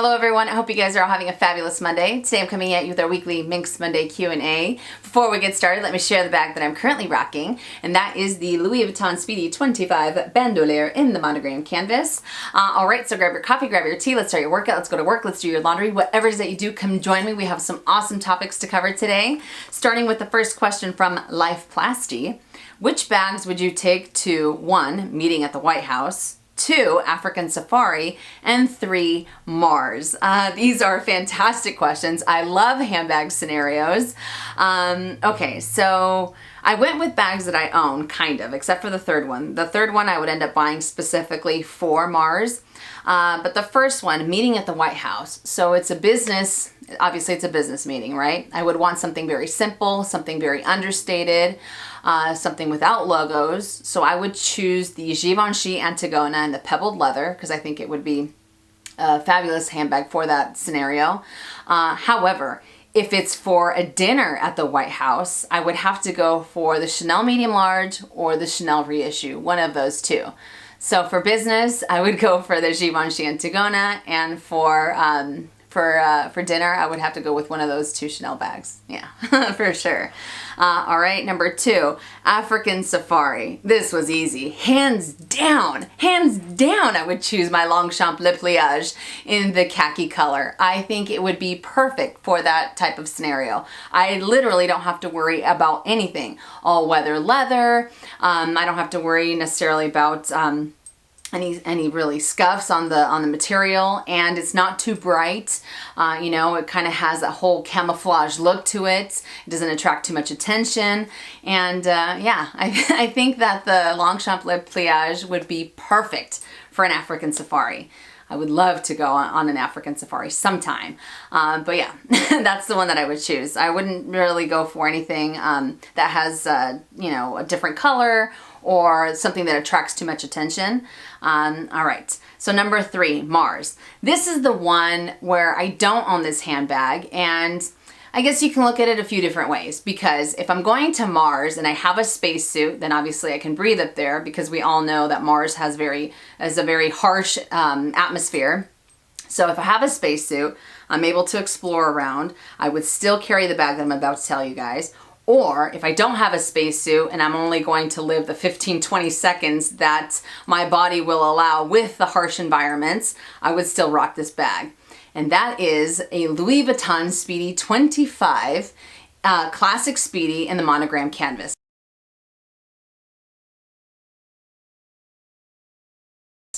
Hello everyone, I hope you guys are all having a fabulous Monday. Today I'm coming at you with our weekly Minks Monday Q&A. Before we get started, let me share the bag that I'm currently rocking, and that is the Louis Vuitton Speedy 25 Bandolier in the monogram canvas. Alright, so grab your coffee, grab your tea, let's start your workout, let's go to work, let's do your laundry, whatever it is that you do, come join me. We have some awesome topics to cover today. Starting with the first question from Life Plasty. Which bags would you take to 1. Meeting at the White House, 2. African Safari, and 3. Mars? These are fantastic questions. I love handbag scenarios. Okay, so I went with bags that I own, kind of, except for the third one. The third one I would end up buying specifically for Mars. But the first one, meeting at the White House. So it's a business, obviously it's a business meeting, right? I would want something very simple, something very understated, something without logos. So I would choose the Givenchy Antigona in the pebbled leather because I think it would be a fabulous handbag for that scenario. However, if it's for a dinner at the White House, I would have to go for the Chanel Medium Large or the Chanel Reissue, one of those two. So for business, I would go for the Givenchy Antigona, and for dinner, I would have to go with one of those two Chanel bags. Yeah, for sure. All right, number 2, African Safari. This was easy. Hands down, I would choose my Longchamp Le Pliage in the khaki color. I think it would be perfect for that type of scenario. I literally don't have to worry about anything. All-weather leather. I don't have to worry necessarily about any really scuffs on the material, and it's not too bright. You know, it kind of has a whole camouflage look to it. It doesn't attract too much attention, and yeah, I think that the Longchamp Le Pliage would be perfect for an African safari. I would love to go on an African safari sometime. But yeah, that's the one that I would choose. I wouldn't really go for anything that has, you know, a different color or something that attracts too much attention. All right, so number 3, Mars. This is the one where I don't own this handbag, and I guess you can look at it a few different ways, because if I'm going to Mars and I have a spacesuit, then obviously I can breathe up there, because we all know that Mars has a very harsh atmosphere. So if I have a spacesuit, I'm able to explore around. I would still carry the bag that I'm about to tell you guys. Or if I don't have a spacesuit and I'm only going to live the 15-20 seconds that my body will allow with the harsh environments, I would still rock this bag. And that is a Louis Vuitton Speedy 25 Classic Speedy in the monogram canvas.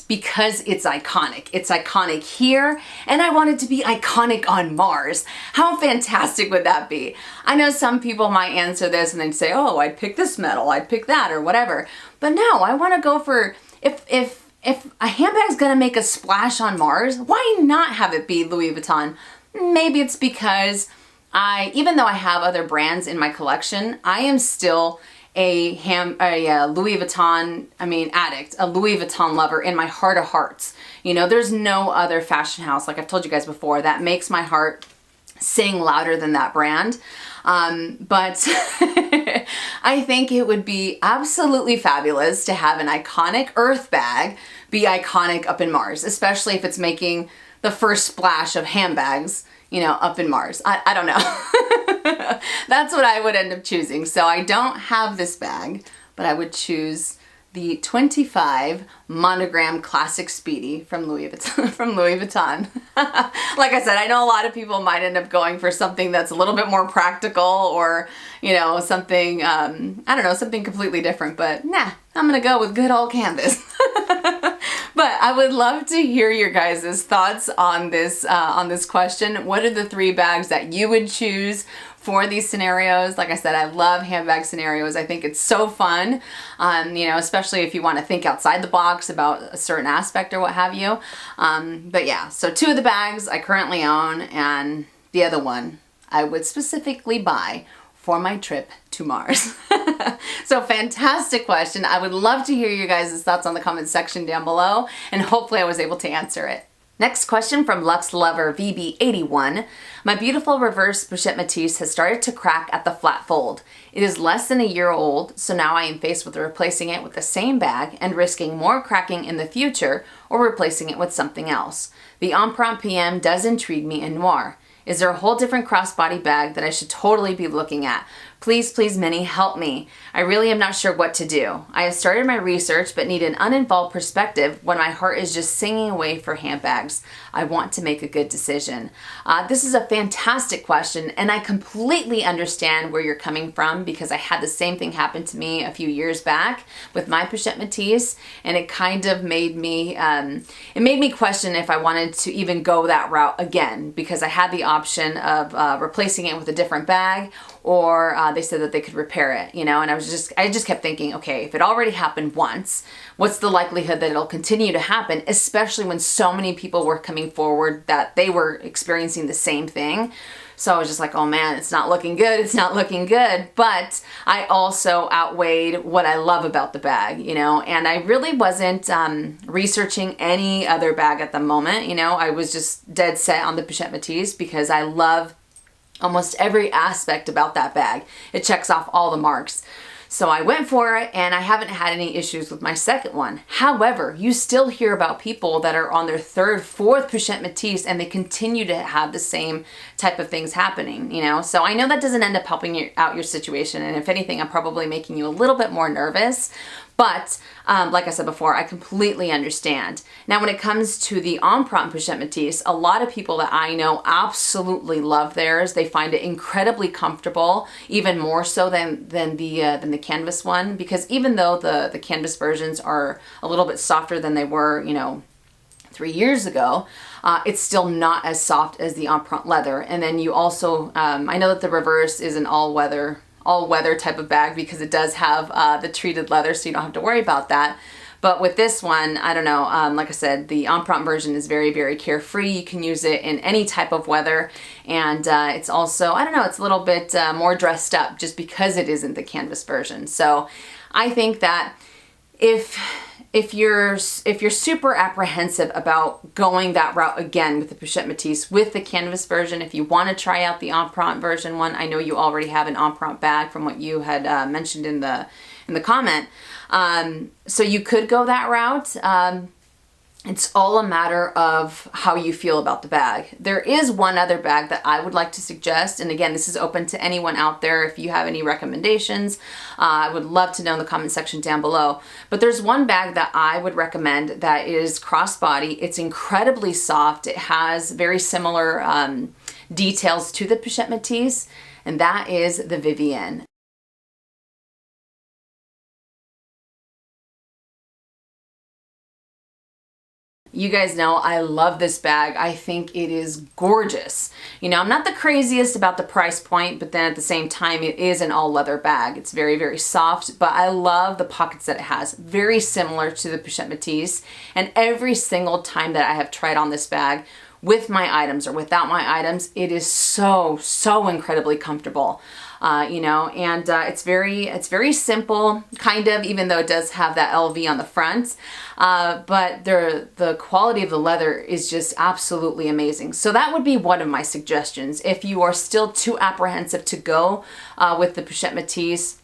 Because it's iconic. It's iconic here, and I want it to be iconic on Mars. How fantastic would that be? I know some people might answer this and they'd say, oh, I'd pick this metal, I'd pick that, or whatever. But no, I want to go for, if a handbag's gonna make a splash on Mars, why not have it be Louis Vuitton? Maybe it's because even though I have other brands in my collection, I am still a Louis Vuitton, addict, a Louis Vuitton lover in my heart of hearts. You know, there's no other fashion house, like I've told you guys before, that makes my heart sing louder than that brand. But I think it would be absolutely fabulous to have an iconic Earth bag be iconic up in Mars, especially if it's making the first splash of handbags, you know, up in Mars. I don't know. That's what I would end up choosing. So I don't have this bag, but I would choose the 25 monogram Classic Speedy from Louis Vuitton. Like I said, I know a lot of people might end up going for something that's a little bit more practical, or, you know, something, I don't know, something completely different, but nah, I'm gonna go with good old canvas. But I would love to hear your guys' thoughts on this question. What are the 3 bags that you would choose for these scenarios? Like I said, I love handbag scenarios. I think it's so fun, you know, especially if you want to think outside the box about a certain aspect or what have you. But yeah, so 2 of the bags I currently own, and the other one I would specifically buy for my trip to Mars. So fantastic question. I would love to hear you guys' thoughts on the comment section down below, and hopefully I was able to answer it. Next question from Lux Lover VB81. My beautiful reverse pochette Matisse has started to crack at the flat fold. It is less than a year old, so now I am faced with replacing it with the same bag and risking more cracking in the future or replacing it with something else. The Empreinte PM does intrigue me in noir. Is there a whole different crossbody bag that I should totally be looking at? Please, please, Minnie, help me. I really am not sure what to do. I have started my research but need an uninvolved perspective when my heart is just singing away for handbags. I want to make a good decision. This is a fantastic question, and I completely understand where you're coming from because I had the same thing happen to me a few years back with my pochette Matisse, and it kind of made me question if I wanted to even go that route again because I had the option of replacing it with a different bag, or they said that they could repair it, you know, and I just kept thinking, okay, if it already happened once, what's the likelihood that it'll continue to happen, especially when so many people were coming forward that they were experiencing the same thing. So I was just like, oh man, it's not looking good, it's not looking good. But I also outweighed what I love about the bag, you know, and I really wasn't researching any other bag at the moment, you know. I was just dead set on the pochette Matisse because I love almost every aspect about that bag. It checks off all the marks. So I went for it, and I haven't had any issues with my second one. However, you still hear about people that are on their third, fourth pochette Matisse and they continue to have the same type of things happening, you know? So I know that doesn't end up helping out your situation, and if anything, I'm probably making you a little bit more nervous. But like I said before, I completely understand. Now, when it comes to the Empreinte pochette Matisse, a lot of people that I know absolutely love theirs. They find it incredibly comfortable, even more so than the canvas one, because even though the canvas versions are a little bit softer than they were, you know, 3 years ago, it's still not as soft as the Empreinte leather. And then you also, I know that the reverse is an all-weather type of bag because it does have the treated leather, so you don't have to worry about that. But with this one, I don't know, like I said, the Empreinte version is very, very carefree. You can use it in any type of weather, and it's also, I don't know, it's a little bit more dressed up just because it isn't the canvas version. So I think that if you're super apprehensive about going that route again with the pochette Matisse with the canvas version, if you want to try out the Empreinte version one, I know you already have an Empreinte bag from what you had mentioned in the comment, so you could go that route. It's all a matter of how you feel about the bag. There is one other bag that I would like to suggest, and again, this is open to anyone out there. If you have any recommendations, I would love to know in the comment section down below. But there's one bag that I would recommend that is crossbody. It's incredibly soft. It has very similar details to the pochette Matisse, and that is the Vivienne. You guys know I love this bag. I think it is gorgeous. You know, I'm not the craziest about the price point, but then at the same time, it is an all leather bag. It's very, very soft, but I love the pockets that it has. Very similar to the pochette Matisse. And every single time that I have tried on this bag, with my items or without my items, it is so, so incredibly comfortable. You know, and it's very simple, kind of, even though it does have that LV on the front. But the quality of the leather is just absolutely amazing. So that would be one of my suggestions. If you are still too apprehensive to go with the pochette Matisse,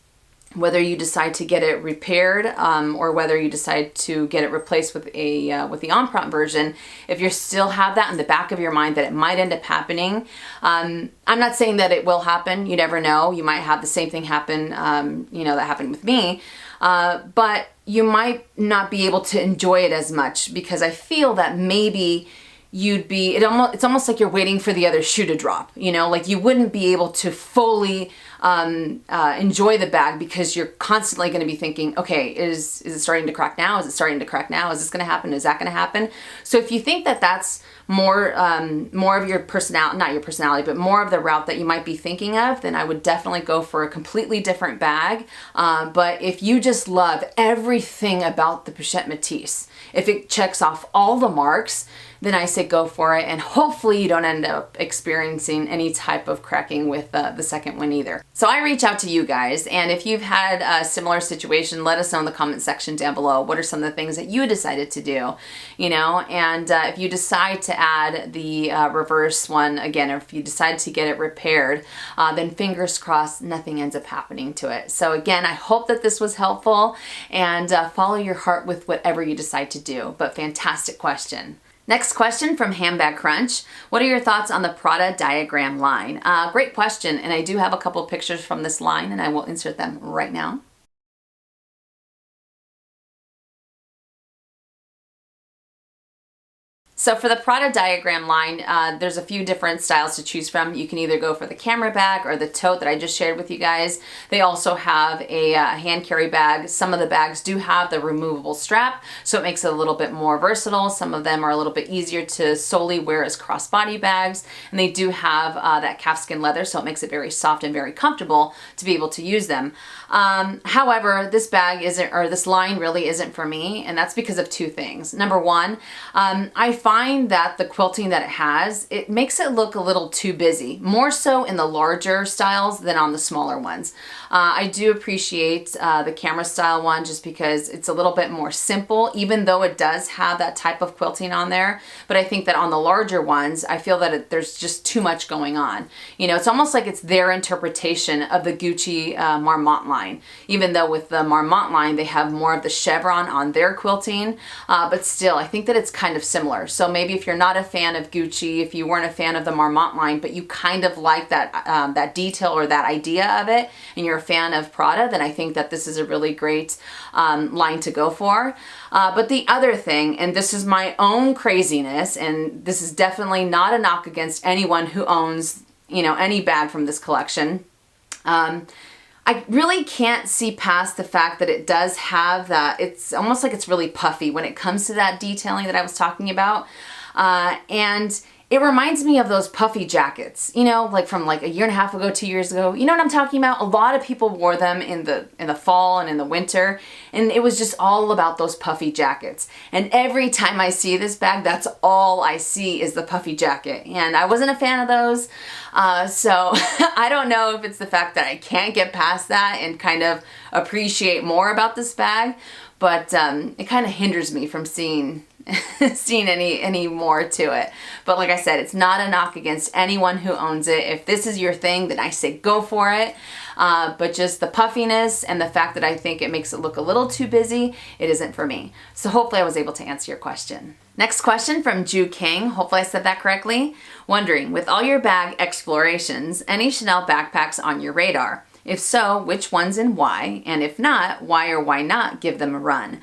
whether you decide to get it repaired or whether you decide to get it replaced with the Empreinte version, if you still have that in the back of your mind that it might end up happening, I'm not saying that it will happen. You never know. You might have the same thing happen, you know, that happened with me. But you might not be able to enjoy it as much because I feel that maybe it's almost like you're waiting for the other shoe to drop, you know, like you wouldn't be able to fully enjoy the bag because you're constantly going to be thinking, okay, is it starting to crack now? Is it starting to crack now? Is this going to happen? Is that going to happen? So if you think that that's more of your personality, not your personality, but more of the route that you might be thinking of, then I would definitely go for a completely different bag. But if you just love everything about the pochette Matisse, if it checks off all the marks, then I say go for it, and hopefully you don't end up experiencing any type of cracking with the second one either. So I reach out to you guys, and if you've had a similar situation, let us know in the comment section down below. What are some of the things that you decided to do, you know? And if you decide to add the reverse one again, or if you decide to get it repaired, then fingers crossed nothing ends up happening to it. So again, I hope that this was helpful, and follow your heart with whatever you decide to do. But fantastic question. Next question from Handbag Crunch. What are your thoughts on the Prada Diagramme line? Great question, and I do have a couple of pictures from this line, and I will insert them right now. So for the Prada Diagramme line, there's a few different styles to choose from. You can either go for the camera bag or the tote that I just shared with you guys. They also have a hand carry bag. Some of the bags do have the removable strap, so it makes it a little bit more versatile. Some of them are a little bit easier to solely wear as crossbody bags, and they do have that calfskin leather, so it makes it very soft and very comfortable to be able to use them. However, this bag isn't, or this line really isn't for me, and that's because of two things. Number one, I find that the quilting that it has, it makes it look a little too busy, more so in the larger styles than on the smaller ones. I do appreciate the camera style one just because it's a little bit more simple, even though it does have that type of quilting on there. But I think that on the larger ones, I feel that there's just too much going on. You know, it's almost like it's their interpretation of the Gucci Marmont line, even though with the Marmont line, they have more of the chevron on their quilting, but still, I think that it's kind of similar. So maybe if you're not a fan of Gucci, if you weren't a fan of the Marmont line, but you kind of like that, that detail or that idea of it, and you're a fan of Prada, then I think that this is a really great line to go for. But the other thing, and this is my own craziness, and this is definitely not a knock against anyone who owns, you know, any bag from this collection. I really can't see past the fact that it does have that, it's almost like it's really puffy when it comes to that detailing that I was talking about. And it reminds me of those puffy jackets, you know, like from like a year and a half ago, 2 years ago. You know what I'm talking about? A lot of people wore them in the fall and in the winter, and it was just all about those puffy jackets. And every time I see this bag, that's all I see is the puffy jacket. And I wasn't a fan of those. So I don't know if it's the fact that I can't get past that and kind of appreciate more about this bag, but it kind of hinders me from seeing any more to it. But like I said, it's not a knock against anyone who owns it. If this is your thing, then I say go for it. But just the puffiness and the fact that I think it makes it look a little too busy, it isn't for me. So hopefully I was able to answer your question. Next question from Ju King. Hopefully I said that correctly. Wondering, with all your bag explorations, any Chanel backpacks on your radar? If so, which ones and why? And if not, why or why not give them a run?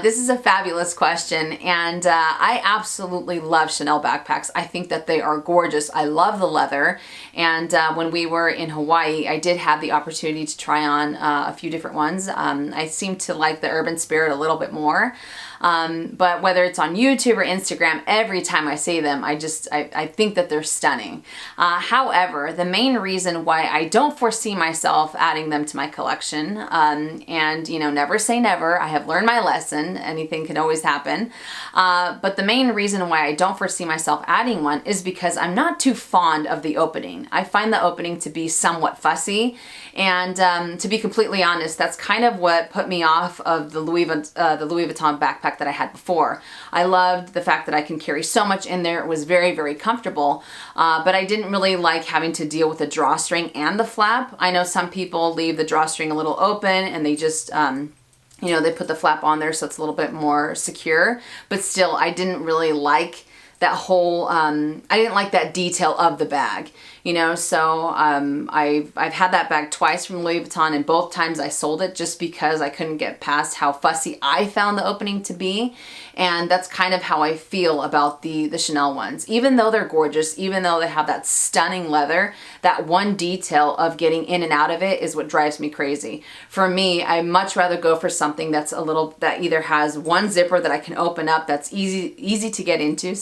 This is a fabulous question, and I absolutely love Chanel backpacks. I think that they are gorgeous. I love the leather, and when we were in Hawaii, I did have the opportunity to try on a few different ones. I seem to like the Urban Spirit a little bit more. But whether it's on YouTube or Instagram, every time I see them, I think that they're stunning. However, the main reason why I don't foresee myself adding them to my collection, and you know, never say never, I have learned my lesson, anything can always happen. But the main reason why I don't foresee myself adding one is because I'm not too fond of the opening. I find the opening to be somewhat fussy, and to be completely honest, that's kind of what put me off of the Louis Vuitton backpack that I had before. I loved the fact that I can carry so much in there. It was very, very comfortable, but I didn't really like having to deal with the drawstring and the flap. I know some people leave the drawstring a little open and they just, you know, they put the flap on there so it's a little bit more secure, but still I didn't really like that whole, I didn't like that detail of the bag, you know, so I've had that bag twice from Louis Vuitton, and both times I sold it just because I couldn't get past how fussy I found the opening to be. And that's kind of how I feel about the Chanel ones. Even though they're gorgeous, even though they have that stunning leather, that one detail of getting in and out of it is what drives me crazy. For me, I much rather go for something that's a little, that either has one zipper that I can open up that's easy to get into,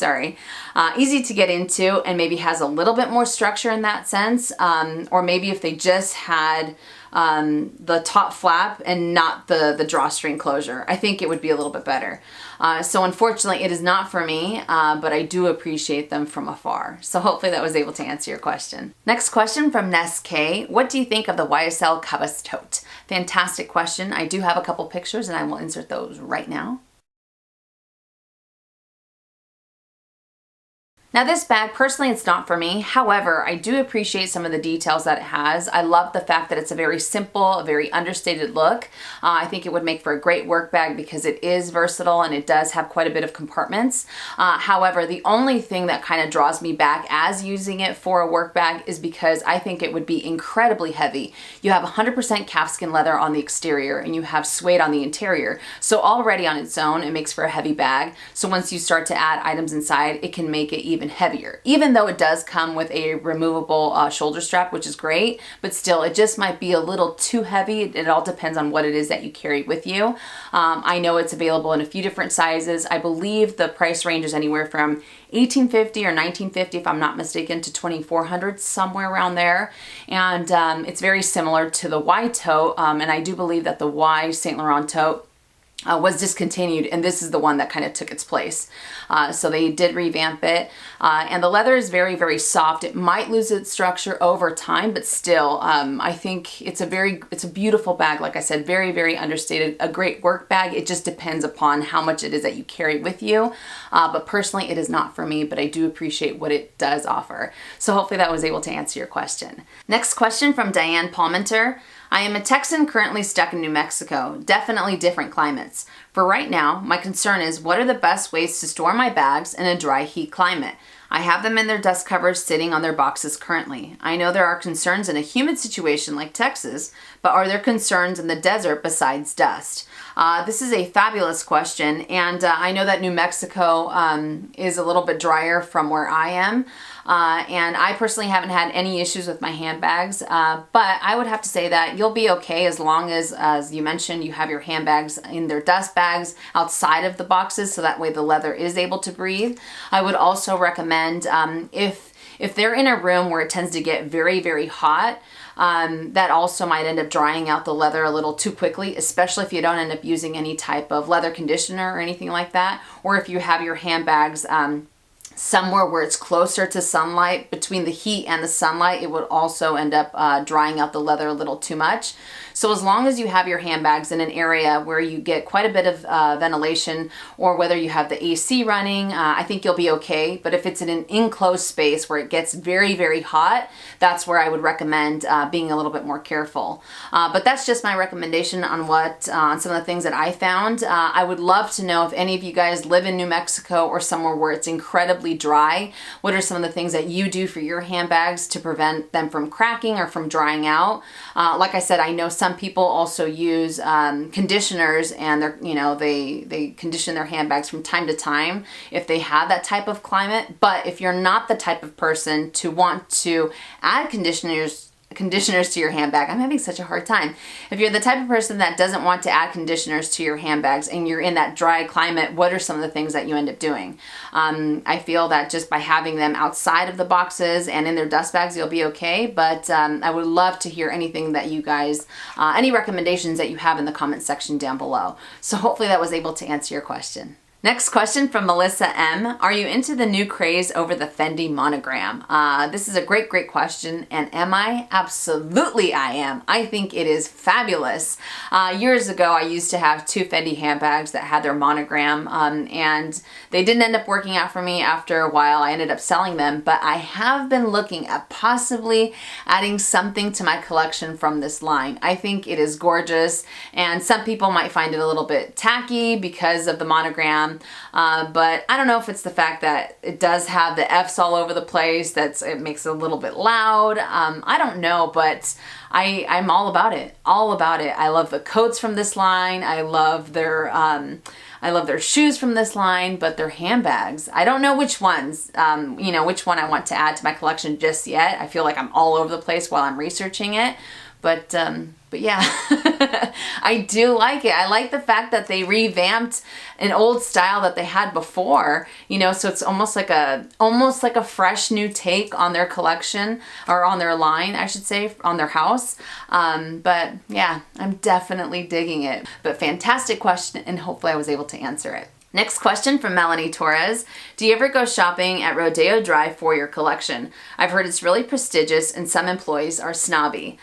easy to get into, and maybe has a little bit more structure in that sense. Or maybe if they just had the top flap and not the drawstring closure. I think it would be a little bit better. So unfortunately it is not for me, but I do appreciate them from afar. So hopefully that was able to answer your question. Next question from Ness K. What do you think of the YSL Cabas Tote? Fantastic question. I do have a couple pictures and I will insert those right now. Now this bag, personally, it's not for me. However, I do appreciate some of the details that it has. I love the fact that it's a very simple, a very understated look. I think it would make for a great work bag because it is versatile and it does have quite a bit of compartments. However, the only thing that kind of draws me back as using it for a work bag is because I think it would be incredibly heavy. You have 100% calfskin leather on the exterior and you have suede on the interior. So already on its own, it makes for a heavy bag. So once you start to add items inside, it can make it even heavier, even though it does come with a removable shoulder strap, which is great, but still it just might be a little too heavy. It all depends on what it is that you carry with you. I know it's available in a few different sizes. I believe the price range is anywhere from $1,850 or $1,950 if I'm not mistaken to $2,400, somewhere around there. And it's very similar to the Y tote, and I do believe that the Y Saint Laurent tote was discontinued, and this is the one that kind of took its place. So they did revamp it, and the leather is very, very soft. It might lose its structure over time, but still, I think it's a beautiful bag. Like I said, very, very understated, a great work bag. It just depends upon how much it is that you carry with you. But personally, it is not for me, but I do appreciate what it does offer. So hopefully that was able to answer your question. Next question from Diane Palmenter. I am a Texan currently stuck in New Mexico. Definitely different climates. For right now, my concern is what are the best ways to store my bags in a dry heat climate? I have them in their dust covers sitting on their boxes currently. I know there are concerns in a humid situation like Texas, but are there concerns in the desert besides dust? This is a fabulous question, and I know that New Mexico is a little bit drier from where I am. And I personally haven't had any issues with my handbags, but I would have to say that you'll be okay as long as you mentioned, you have your handbags in their dust bags outside of the boxes, so that way the leather is able to breathe. I would also recommend if they're in a room where it tends to get very, very hot, that also might end up drying out the leather a little too quickly, especially if you don't end up using any type of leather conditioner or anything like that, or if you have your handbags somewhere where it's closer to sunlight. Between the heat and the sunlight, it would also end up drying out the leather a little too much. So as long as you have your handbags in an area where you get quite a bit of ventilation, or whether you have the AC running, I think you'll be okay. But if it's in an enclosed space where it gets very, very hot, that's where I would recommend being a little bit more careful. But that's just my recommendation on on some of the things that I found. I would love to know if any of you guys live in New Mexico or somewhere where it's incredibly dry. What are some of the things that you do for your handbags to prevent them from cracking or from drying out? Like I said, I know some people also use conditioners, and they condition their handbags from time to time if they have that type of climate. But if you're not the type of person to want to add conditioners to your handbag, I'm having such a hard time. If you're the type of person that doesn't want to add conditioners to your handbags and you're in that dry climate, what are some of the things that you end up doing? I feel that just by having them outside of the boxes and in their dust bags, you'll be okay. But I would love to hear anything that you guys, any recommendations that you have in the comment section down below. So hopefully that was able to answer your question. Next question from Melissa M. Are you into the new craze over the Fendi monogram? This is a great, great question. And am I? Absolutely I am. I think it is fabulous. Years ago, I used to have 2 Fendi handbags that had their monogram, and they didn't end up working out for me. After a while, I ended up selling them, but I have been looking at possibly adding something to my collection from this line. I think it is gorgeous, and some people might find it a little bit tacky because of the monogram. But I don't know if it's the fact that it does have the F's all over the place, it makes it a little bit loud. I don't know, but I'm all about it. All about it. I love the coats from this line. I love their shoes from this line, but their handbags, I don't know which ones, which one I want to add to my collection just yet. I feel like I'm all over the place while I'm researching it. But yeah, I do like it. I like the fact that they revamped an old style that they had before, you know, so it's almost like a fresh new take on their collection, or on their line, I should say, on their house. But yeah, I'm definitely digging it. But fantastic question, and hopefully I was able to answer it. Next question from Melanie Torres. Do you ever go shopping at Rodeo Drive for your collection? I've heard it's really prestigious and some employees are snobby.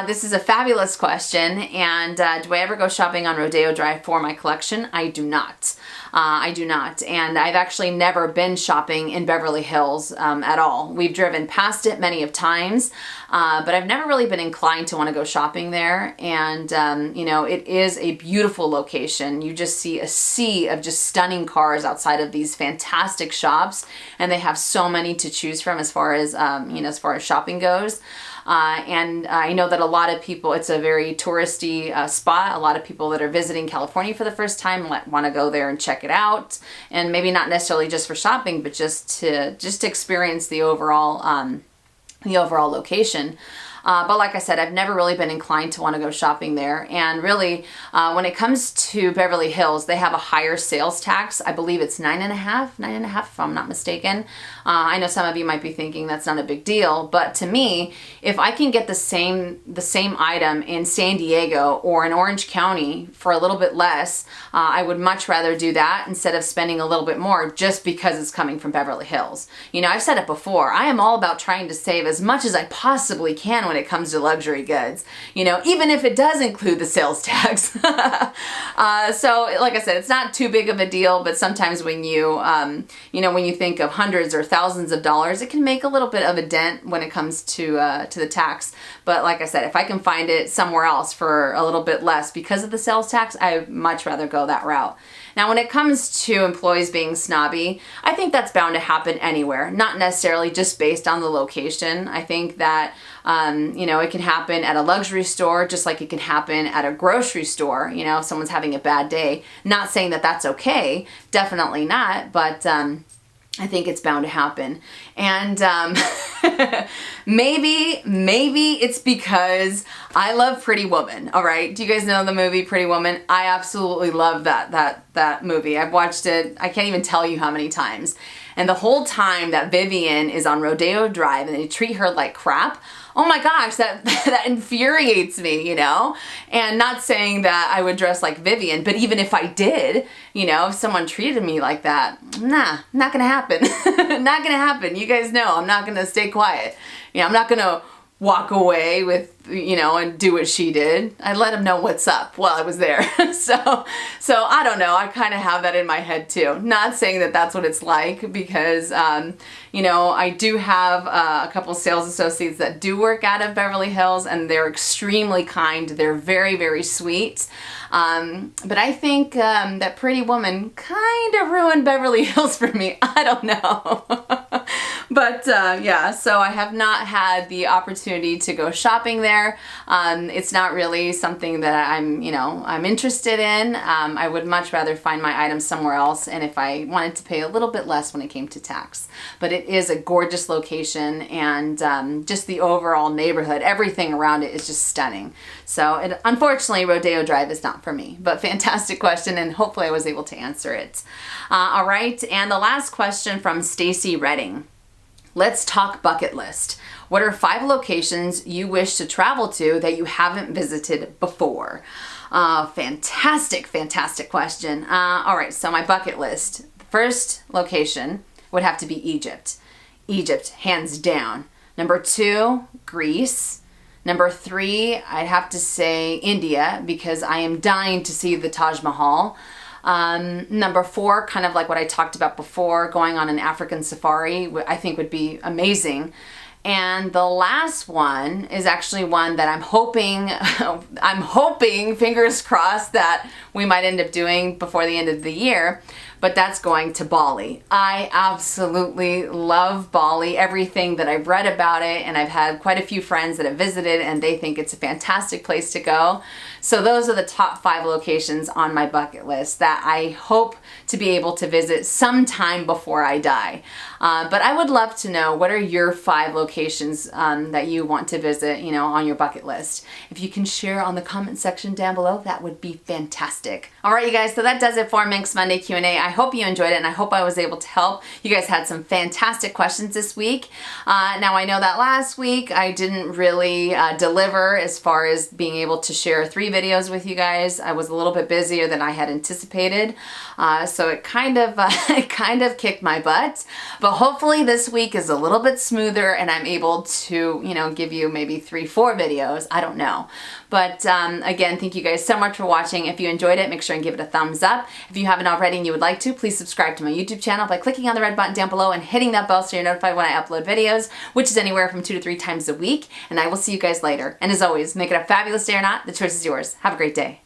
This is a fabulous question, and do I ever go shopping on Rodeo Drive for my collection? I do not. I do not. And I've actually never been shopping in Beverly Hills at all. We've driven past it many of times, but I've never really been inclined to want to go shopping there. And, you know, it is a beautiful location. You just see a sea of just stunning cars outside of these fantastic shops, and they have so many to choose from as far as, you know, as far as shopping goes. And I know that a lot of people, it's a very touristy spot. A lot of people that are visiting California for the first time want to go there and check it out. And maybe not necessarily just for shopping, but just to experience the overall location. But like I said, I've never really been inclined to want to go shopping there. And really, when it comes to Beverly Hills, they have a higher sales tax. I believe it's 9.5 if I'm not mistaken. I know some of you might be thinking that's not a big deal, but to me, if I can get the same item in San Diego or in Orange County for a little bit less, I would much rather do that instead of spending a little bit more just because it's coming from Beverly Hills. You know, I've said it before, I am all about trying to save as much as I possibly can when it comes to luxury goods, you know, even if it does include the sales tax. So like I said, it's not too big of a deal, but sometimes when you, you know, when you think of hundreds or thousands of dollars, it can make a little bit of a dent when it comes to the tax. But like I said, if I can find it somewhere else for a little bit less because of the sales tax, I'd much rather go that route. Now, when it comes to employees being snobby, I think that's bound to happen anywhere, not necessarily just based on the location. I think that, you know, it can happen at a luxury store, just like it can happen at a grocery store, you know, if someone's having a bad day. Not saying that that's okay, definitely not, but I think it's bound to happen. And maybe it's because I love Pretty Woman, all right? Do you guys know the movie Pretty Woman? I absolutely love that movie. I've watched it, I can't even tell you how many times. And the whole time that Vivian is on Rodeo Drive and they treat her like crap, oh my gosh, that infuriates me, you know? And not saying that I would dress like Vivian, but even if I did, you know, if someone treated me like that, nah, not gonna happen. Not gonna happen. You guys know I'm not gonna stay quiet. You know, I'm not gonna walk away with, you know, and do what she did. I let him know what's up while I was there. So I don't know. I kind of have that in my head too. Not saying that that's what it's like because, you know, I do have a couple sales associates that do work out of Beverly Hills and they're extremely kind. They're very, very sweet. But I think that Pretty Woman kind of ruined Beverly Hills for me. I don't know. But yeah, so I have not had the opportunity to go shopping there. It's not really something that I'm interested in. I would much rather find my items somewhere else, and if I wanted to pay a little bit less when it came to tax. But it is a gorgeous location, and just the overall neighborhood, everything around it is just stunning. So unfortunately, Rodeo Drive is not for me, but fantastic question, and hopefully I was able to answer it. All right, and the last question from Stacy Redding. Let's talk bucket list. What are 5 locations you wish to travel to that you haven't visited before? Fantastic question. All right, so my bucket list. The first location would have to be Egypt. Egypt, hands down. Number 2, Greece. Number 3, I'd have to say India because I am dying to see the Taj Mahal. Number 4, kind of like what I talked about before, going on an African safari, I think would be amazing. And the last one is actually one that I'm hoping, fingers crossed, that we might end up doing before the end of the year. but that's going to Bali. I absolutely love Bali, everything that I've read about it, and I've had quite a few friends that have visited and they think it's a fantastic place to go. So those are the top 5 locations on my bucket list that I hope to be able to visit sometime before I die. But I would love to know, what are your 5 locations that you want to visit, you know, on your bucket list? If you can share on the comment section down below, that would be fantastic. All right, you guys, so that does it for Minks Monday Q&A. I hope you enjoyed it, and I hope I was able to help. You guys had some fantastic questions this week. Now I know that last week I didn't really deliver as far as being able to share 3 videos with you guys. I was a little bit busier than I had anticipated, so it kind of kicked my butt. But hopefully this week is a little bit smoother and I'm able to, you know, give you maybe 3-4 videos. I don't know. But again, thank you guys so much for watching. If you enjoyed it, make sure and give it a thumbs up. If you haven't already and you would like to, please subscribe to my YouTube channel by clicking on the red button down below and hitting that bell so you're notified when I upload videos, which is anywhere from 2 to 3 times a week. And I will see you guys later. And as always, make it a fabulous day or not, the choice is yours. Have a great day.